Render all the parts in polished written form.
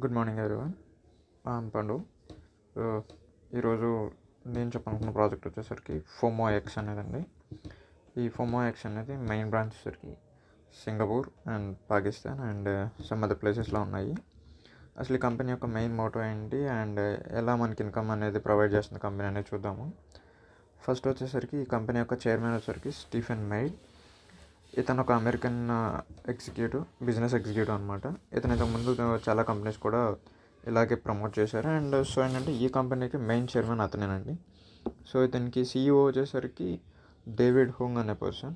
Good morning everyone. పండు. So, ఈరోజు నేను చెప్పనుకున్న ప్రాజెక్ట్ వచ్చేసరికి ఫోమో ఎక్స్ అనేదండి. ఈ ఫోమో ఎక్స్ అనేది మెయిన్ బ్రాంచ్ వచ్చేసరికి Singapore and Pakistan and some other ప్లేసెస్లో ఉన్నాయి. అసలు ఈ కంపెనీ యొక్క మెయిన్ మోటో ఏంటి అండ్ ఎలా మనకి ఇన్కమ్ అనేది ప్రొవైడ్ చేస్తుంది కంపెనీ అనేది చూద్దాము. ఫస్ట్ వచ్చేసరికి ఈ కంపెనీ యొక్క చైర్మన్ వచ్చేసరికి స్టీఫెన్ మెయిల్. ఇతను ఒక అమెరికన్ బిజినెస్ ఎగ్జిక్యూటివ్ అనమాట. ఇతను ఇంతకుముందు చాలా కంపెనీస్ కూడా ఇలాగే ప్రమోట్ చేశారు. అండ్ సో ఏంటంటే ఈ కంపెనీకి మెయిన్ చైర్మన్ అతనేనండి. సో ఇతనికి CEO వచ్చేసరికి డేవిడ్ హోంగ్ అనే పర్సన్.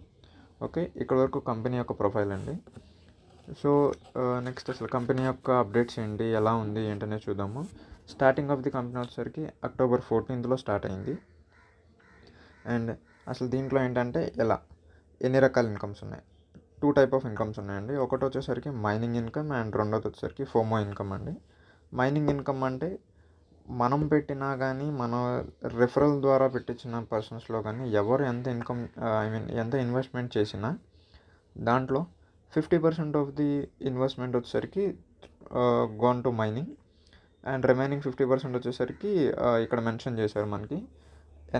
ఓకే, ఇక్కడ వరకు కంపెనీ యొక్క ప్రొఫైల్ అండి. సో నెక్స్ట్ అసలు కంపెనీ యొక్క అప్డేట్స్ ఏంటి, ఎలా ఉంది ఏంటనే చూద్దాము. స్టార్టింగ్ ఆఫ్ ది కంపెనీ వచ్చేసరికి October 14th స్టార్ట్ అయింది. అండ్ అసలు దీంట్లో ఏంటంటే ఎన్ని రకాల ఇన్కమ్స్ ఉన్నాయి, 2 టైప్ ఆఫ్ ఇన్కమ్స్ ఉన్నాయండి. ఒకటి వచ్చేసరికి మైనింగ్ ఇన్కమ్ అండ్ రెండోది వచ్చేసరికి ఫోమో ఇన్కమ్ అండి. మైనింగ్ ఇన్కమ్ అంటే మనం పెట్టినా కానీ మన రెఫరల్ ద్వారా పెట్టించిన పర్సన్స్లో కానీ ఎవరు ఎంత ఇన్కమ్ ఎంత ఇన్వెస్ట్మెంట్ చేసినా దాంట్లో 50% ఆఫ్ ది ఇన్వెస్ట్మెంట్ వచ్చేసరికి gone to mining and remaining 50% వచ్చేసరికి ఇక్కడ మెన్షన్ చేశారు మనకి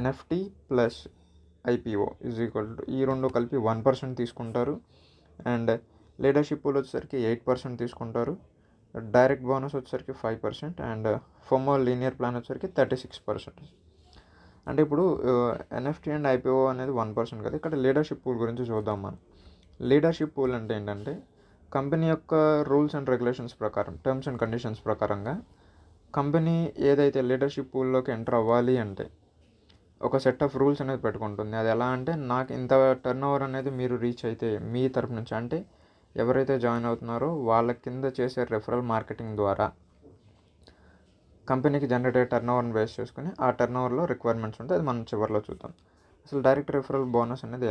NFT ప్లస్ IPO ఈ రెండు కలిపి 1% తీసుకుంటారు. అండ్ లీడర్షిప్ పూల్ వచ్చేసరికి 8% తీసుకుంటారు. డైరెక్ట్ బోనస్ వచ్చేసరికి 5% అండ్ ఫోమో లీనియర్ ప్లాన్ వచ్చేసరికి 36%. అంటే ఇప్పుడు NFT అండ్ IPO అనేది 1% కదా. ఇక్కడ లీడర్షిప్ పూల్ గురించి చూద్దాం మనం. లీడర్షిప్ పూల్ అంటే ఏంటంటే కంపెనీ యొక్క రూల్స్ అండ్ రెగ్యులేషన్స్ ప్రకారం, టర్మ్స్ అండ్ కండిషన్స్ ప్రకారంగా కంపెనీ ఏదైతే లీడర్షిప్ పూల్లోకి ఎంటర్ అవ్వాలి అంటే ఒక సెట్ ఆఫ్ రూల్స్ అనేది పెట్టుకుంటుంది. అది ఎలా అంటే నాకు ఇంత టర్న్ ఓవర్ అనేది మీరు రీచ్ అయితే మీ తరపు నుంచి, అంటే ఎవరైతే జాయిన్ అవుతున్నారో వాళ్ళ కింద చేసే రెఫరల్ మార్కెటింగ్ ద్వారా కంపెనీకి జనరేట్ అయ్యే టర్న్ ఓవర్ని బేస్ చేసుకుని ఆ టర్న్ ఓవర్లో రిక్వైర్మెంట్స్ ఉంటే అది మనం చివరిలో చూద్దాం. అసలు డైరెక్ట్ రెఫరల్ బోనస్ అనేది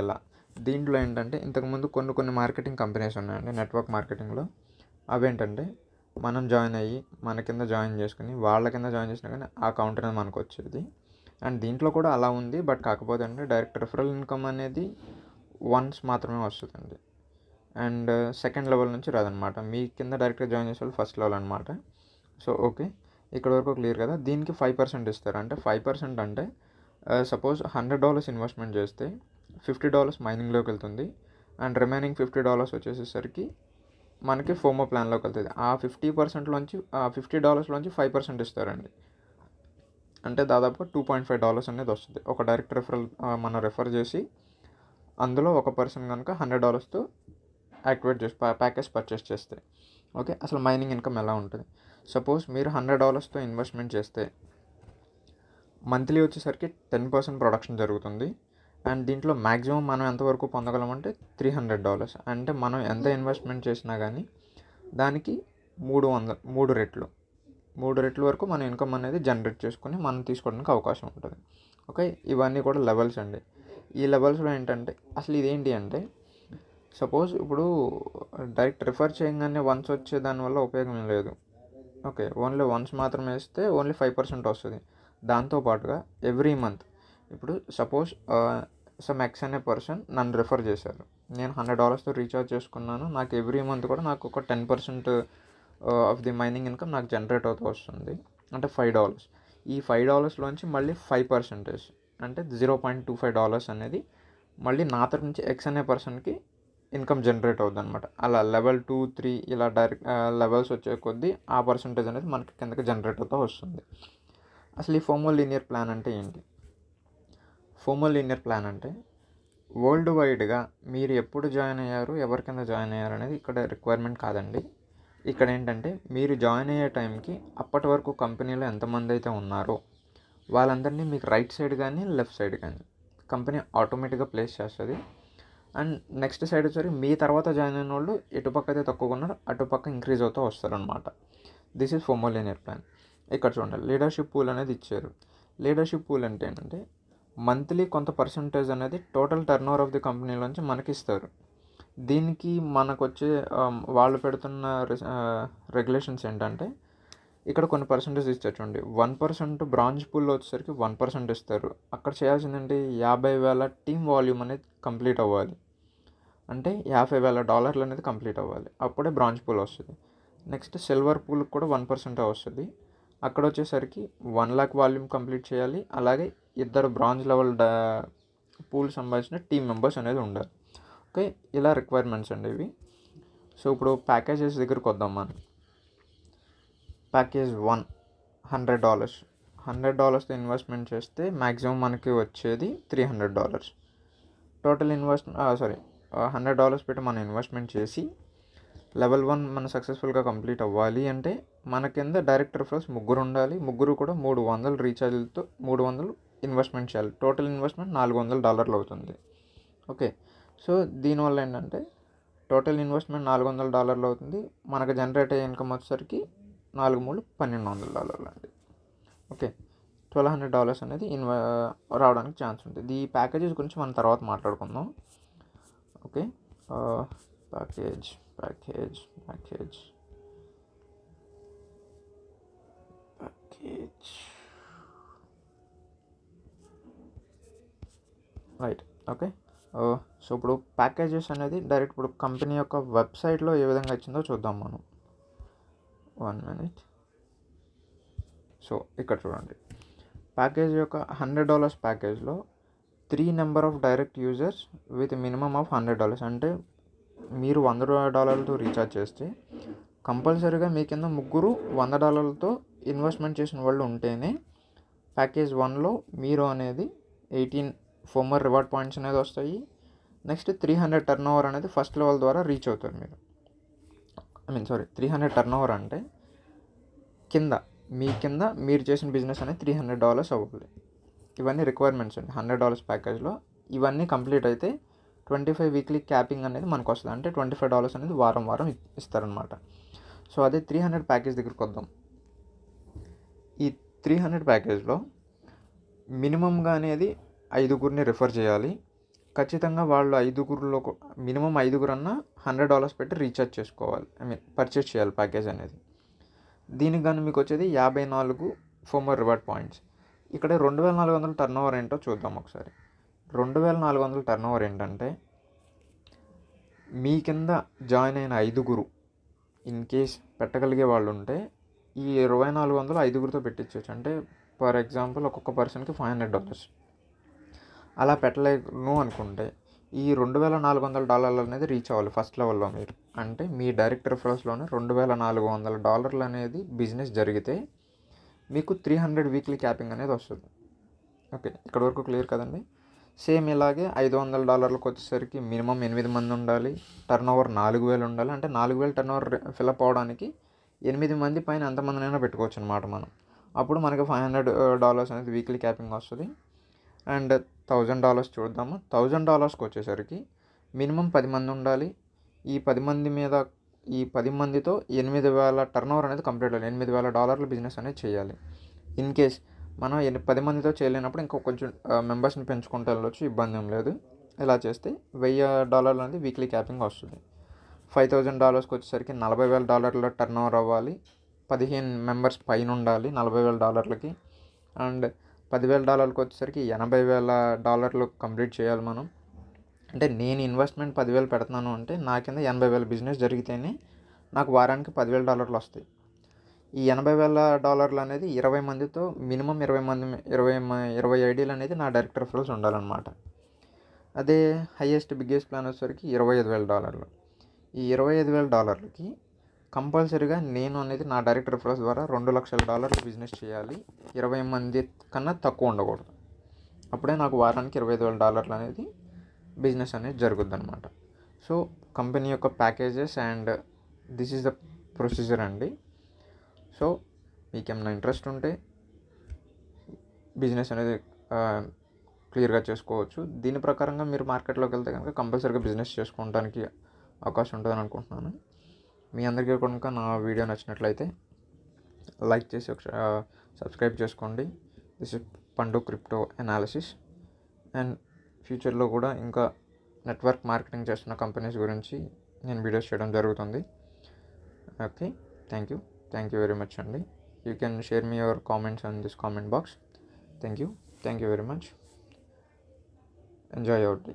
దీంట్లో ఏంటంటే ఇంతకుముందు కొన్ని మార్కెటింగ్ కంపెనీస్ ఉన్నాయండి నెట్వర్క్ మార్కెటింగ్లో. అవేంటంటే మనం జాయిన్ అయ్యి మన కింద జాయిన్ చేసుకుని వాళ్ళ కింద జాయిన్ చేసినా కానీ ఆ కౌంట్ అనేది మనకు వచ్చేది. అండ్ దీంట్లో కూడా అలా ఉంది. బట్ కాకపోతే అంటే డైరెక్ట్ రెఫరల్ ఇన్కమ్ అనేది వన్స్ మాత్రమే వస్తుందండి. అండ్ సెకండ్ లెవెల్ నుంచి రాదనమాట. మీ కింద డైరెక్ట్గా జాయిన్ చేసే వాళ్ళు ఫస్ట్ లెవెల్ అనమాట. సో ఓకే, ఇక్కడ వరకు క్లియర్ కదా. దీనికి 5% ఇస్తారు. అంటే 5% అంటే సపోజ్ $100 ఇన్వెస్ట్మెంట్ చేస్తే $50 మైనింగ్లోకి వెళ్తుంది అండ్ రిమైనింగ్ $50 వచ్చేసేసరికి మనకి ఫోమో ప్లాన్లోకి వెళ్తుంది. ఆ 50%లోంచి $50లోంచి 5% ఇస్తారండి. అంటే దాదాపుగా $2.5 అనేది వస్తుంది. ఒక డైరెక్ట్ రెఫరల్ మనం రెఫర్ చేసి అందులో ఒక పర్సన్ కనుక $100తో యాక్టివేట్ చేసి ప్యాకేజ్ పర్చేస్ చేస్తే ఓకే. అసలు మైనింగ్ ఇన్కమ్ ఎలా ఉంటుంది? సపోజ్ మీరు $100తో ఇన్వెస్ట్మెంట్ చేస్తే మంత్లీ వచ్చేసరికి 10% ప్రొడక్షన్ జరుగుతుంది. అండ్ దీంట్లో మ్యాక్సిమం మనం ఎంతవరకు పొందగలమంటే $300. అంటే మనం ఎంత ఇన్వెస్ట్మెంట్ చేసినా కానీ దానికి 3 రెట్లు వరకు మన ఇన్కమ్ అనేది జనరేట్ చేసుకుని మనం తీసుకోవడానికి అవకాశం ఉంటుంది. ఓకే, ఇవన్నీ కూడా లెవెల్స్ అండి. ఈ లెవెల్స్లో ఏంటంటే అసలు ఇదేంటి అంటే సపోజ్ ఇప్పుడు డైరెక్ట్ రిఫర్ చేయగానే వన్స్ వచ్చే దానివల్ల ఉపయోగం లేదు. ఓకే, ఓన్లీ వన్స్ మాత్రమే వేస్తే ఓన్లీ 5% వస్తుంది. దాంతోపాటుగా ఎవ్రీ మంత్ ఇప్పుడు సపోజ్ సమ్ ఎక్స్ అనే పర్సన్ నన్ను రిఫర్ చేశారు. నేను $100తో రీఛార్జ్ చేసుకున్నాను. నాకు ఎవ్రీ మంత్ కూడా నాకు ఒక 10% ఆఫ్ ది మైనింగ్ ఇన్కమ్ నాకు జనరేట్ అవుతూ వస్తుంది. అంటే $5. ఈ $5లోంచి మళ్ళీ 5% అంటే $0.25 అనేది మళ్ళీ నా తరపు నుంచి ఎక్స్ అనే పర్సన్కి ఇన్కమ్ జనరేట్ అవుతుంది అనమాట. అలా లెవెల్ 2, 3 ఇలా డైరెక్ట్ లెవెల్స్ వచ్చే కొద్దీ ఆ పర్సంటేజ్ అనేది మనకి కిందకి జనరేట్ అవుతూ వస్తుంది. అసలు ఈ ఫోమో లీనియర్ ప్లాన్ అంటే ఏంటి? ఫోమో లీనియర్ ప్లాన్ అంటే వరల్డ్ వైడ్గా మీరు ఎప్పుడు జాయిన్ అయ్యారు, ఎవరి కింద జాయిన్ అయ్యారు అనేది ఇక్కడ రిక్వైర్మెంట్ కాదండి. ఇక్కడ ఏంటంటే మీరు జాయిన్ అయ్యే టైంకి అప్పటి వరకు కంపెనీలో ఎంతమంది అయితే ఉన్నారో వాళ్ళందరినీ మీకు రైట్ సైడ్ కానీ లెఫ్ట్ సైడ్ కానీ కంపెనీ ఆటోమేటిక్గా ప్లేస్ చేస్తుంది. అండ్ నెక్స్ట్ సైడ్ వచ్చి మీ తర్వాత జాయిన్ అయిన వాళ్ళు ఎటుపక్క అయితే తక్కువగా ఉన్నారో అటుపక్క ఇంక్రీజ్ అవుతూ వస్తారనమాట. This is FOMO linear plan. ఇక్కడ చూడండి, లీడర్షిప్ పూల్ అనేది ఇచ్చారు. లీడర్షిప్ పూల్ అంటే ఏంటంటే మంత్లీ కొంత పర్సంటేజ్ అనేది total turnover of the కంపెనీలోంచి మనకి ఇస్తారు. దీనికి మనకు వచ్చే వాళ్ళు పెడుతున్న రెగ్యులేషన్స్ ఏంటంటే ఇక్కడ కొన్ని పర్సంటేజ్ ఇస్తారు చూడండి. 1% బ్రాంచ్ పూల్లో వచ్చేసరికి 1% ఇస్తారు. అక్కడ చేయాల్సిందంటే 50,000 టీమ్ వాల్యూమ్ అనేది కంప్లీట్ అవ్వాలి. అంటే $50,000 అనేది కంప్లీట్ అవ్వాలి. అప్పుడే బ్రాంచ్ పూల్ వస్తుంది. నెక్స్ట్ సిల్వర్ పూల్కి కూడా 1% వస్తుంది. అక్కడ వచ్చేసరికి 1,00,000 వాల్యూమ్ కంప్లీట్ చేయాలి. అలాగే ఇద్దరు బ్రాంజ్ లెవెల్ పూల్ సంబంధించిన టీమ్ మెంబర్స్ అనేది ఉండాలి. ఓకే, ఇలా రిక్వైర్మెంట్స్ అండి ఇవి. సో ఇప్పుడు ప్యాకేజెస్ దగ్గరికి వద్దాం మనం. ప్యాకేజ్ 1 $100. $100తో ఇన్వెస్ట్మెంట్ చేస్తే మ్యాక్సిమం మనకి వచ్చేది $300. టోటల్ $100 పెట్టి మనం ఇన్వెస్ట్మెంట్ చేసి లెవెల్ 1 మనం సక్సెస్ఫుల్గా కంప్లీట్ అవ్వాలి అంటే మన కింద డైరెక్ట్ రిఫరల్స్ 3 ఉండాలి. 3 కూడా 300 రీఛార్జ్లతో 300 ఇన్వెస్ట్మెంట్ చేయాలి. టోటల్ ఇన్వెస్ట్మెంట్ $400 అవుతుంది. ఓకే, సో దీనివల్ల ఏంటంటే టోటల్ ఇన్వెస్ట్మెంట్ $400 అవుతుంది. మనకు జనరేట్ అయ్యే ఇన్కమ్ వచ్చేసరికి 4×3 $1,200 అండి. ఓకే, $1,200 అనేది రావడానికి ఛాన్స్ ఉంటుంది. ఈ ప్యాకేజెస్ గురించి మనం తర్వాత మాట్లాడుకుందాం. Okay, package right. Okay, so ఇప్పుడు ప్యాకేజెస్ అనేది డైరెక్ట్ ఇప్పుడు కంపెనీ యొక్క వెబ్సైట్లో ఏ విధంగా ఇచ్చిందో చూద్దాం మనం. 1 minute. సో ఇక్కడ చూడండి, ప్యాకేజ్ యొక్క $100 ప్యాకేజ్లో 3 number of direct users with minimum of $100. అంటే మీరు $100తో రీఛార్జ్ చేస్తే కంపల్సరీగా మీ కింద 3 $100తో ఇన్వెస్ట్మెంట్ చేసిన వాళ్ళు ఉంటేనే ప్యాకేజ్ 1లో మీరు అనేది 18 ఫోమర్ రివార్డ్ పాయింట్స్ అనేది వస్తాయి. నెక్స్ట్ 300 టర్న్ ఓవర్ అనేది ఫస్ట్ లెవెల్ ద్వారా రీచ్ అవుతారు మీరు. 300 టర్న్ ఓవర్ అంటే మీ కింద మీరు చేసిన బిజినెస్ అనేది $300 అవ్వాలి. ఇవన్నీ రిక్వైర్మెంట్స్ అండి $100 ప్యాకేజ్లో. ఇవన్నీ కంప్లీట్ అయితే 25 వీక్లీ క్యాపింగ్ అనేది మనకు వస్తుంది. అంటే $25 అనేది వారం ఇస్తారనమాట. సో అదే 300 ప్యాకేజ్ దగ్గరికి వద్దాం. ఈ 300 ప్యాకేజ్లో మినిమంగా అనేది 5గురిని రిఫర్ చేయాలి. ఖచ్చితంగా వాళ్ళు 5గురిలో మినిమం 5గురన్నా $100 పెట్టి రీఛార్జ్ చేసుకోవాలి. పర్చేస్ చేయాలి ప్యాకేజ్ అనేది. దీనికి కానీ మీకు వచ్చేది 54 ఫోమర్ రివార్డ్ పాయింట్స్. ఇక్కడ 2,400 టర్న్ ఓవర్ ఏంటో చూద్దాం ఒకసారి. 2,400 టర్న్ ఓవర్ ఏంటంటే మీ కింద జాయిన్ అయిన 5గురు ఇన్ కేస్ పెట్టగలిగే వాళ్ళు ఉంటే ఈ 2,400 5గురితో పెట్టించవచ్చు. అంటే ఫర్ ఎగ్జాంపుల్ ఒక్కొక్క పర్సన్కి $500 అలా పెట్టలేను అనుకుంటే ఈ $2,400 అనేది రీచ్ అవ్వాలి ఫస్ట్ లెవెల్లో మీరు. అంటే మీ డైరెక్ట్ రిఫరల్స్లోనే $2,400 అనేది బిజినెస్ జరిగితే మీకు 300 వీక్లీ క్యాపింగ్ అనేది వస్తుంది. ఓకే, ఇక్కడ వరకు క్లియర్ కదండి. సేమ్ ఇలాగే $500 వచ్చేసరికి మినిమం 8 మంది ఉండాలి. టర్న్ ఓవర్ 4,000 ఉండాలి. అంటే 4,000 టర్న్ ఓవర్ ఫిల్అప్ అవడానికి 8 మంది పైన ఎంతమందినైనా పెట్టుకోవచ్చు అనమాట మనం. అప్పుడు మనకి $500 అనేది వీక్లీ క్యాపింగ్ వస్తుంది. అండ్ $1,000 చూద్దాము. $1,000కి వచ్చేసరికి మినిమం 10 మంది ఉండాలి. ఈ 10 మందితో 8,000 టర్న్ ఓవర్ అనేది కంప్లీట్ అవ్వాలి. $8,000 బిజినెస్ అనేది చేయాలి. ఇన్ కేస్ మనం 10 మందితో చేయలేనప్పుడు ఇంకా కొంచెం మెంబర్స్ని పెంచుకుంటూ వెళ్ళొచ్చు, ఇబ్బంది ఏం లేదు. ఇలా చేస్తే $1,000 అనేది వీక్లీ క్యాపింగ్ వస్తుంది. $5,000కి వచ్చేసరికి $40,000 టర్న్ ఓవర్ అవ్వాలి. 15 మెంబర్స్ పైన ఉండాలి $40,000కి. అండ్ $10,000కి వచ్చేసరికి $80,000 కంప్లీట్ చేయాలి మనం. అంటే నేను ఇన్వెస్ట్మెంట్ 10,000 పెడుతున్నాను అంటే నా కింద 80,000 బిజినెస్ జరిగితేనే నాకు వారానికి $10,000 వస్తాయి. ఈ $80,000 అనేది 20 మందితో మినిమం 20 ఐడీలు అనేది నా డైరెక్ట్ రిఫరల్స్ ఉండాలన్నమాట. అదే హైయెస్ట్ బిగ్గెస్ట్ ప్లాన్ వచ్చేసరికి $25,000. ఈ $25,000కి కంపల్సరీగా నేను అనేది నా డైరెక్ట్ రిఫరల్స్ ద్వారా $2,00,000 బిజినెస్ చేయాలి. 20 మంది కన్నా తక్కువ ఉండకూడదు. అప్పుడే నాకు వారానికి $25,000 అనేది బిజినెస్ అనేది జరుగుద్ది అనమాట. సో కంపెనీ యొక్క packages and this is the procedure అండి. సో మీకు ఏమైనా ఇంట్రెస్ట్ ఉంటే బిజినెస్ అనేది క్లియర్గా చేసుకోవచ్చు. దీని ప్రకారంగా మీరు మార్కెట్లోకి వెళ్తే కనుక కంపల్సరీగా బిజినెస్ చేసుకోవడానికి అవకాశం ఉంటుందని అనుకుంటున్నాను. మీ అందరికీ కనుక నా వీడియో నచ్చినట్లయితే లైక్ చేసి సబ్స్క్రైబ్ చేసుకోండి. దిస్ ఇస్ పండు క్రిప్టో అనాలిసిస్. అండ్ ఫ్యూచర్లో కూడా ఇంకా నెట్వర్క్ మార్కెటింగ్ చేస్తున్న కంపెనీస్ గురించి నేను వీడియోస్ చేయడం జరుగుతుంది. Okay, thank you very much అండి. You can share me your comments on this comment box. Thank you very much. Enjoy your day.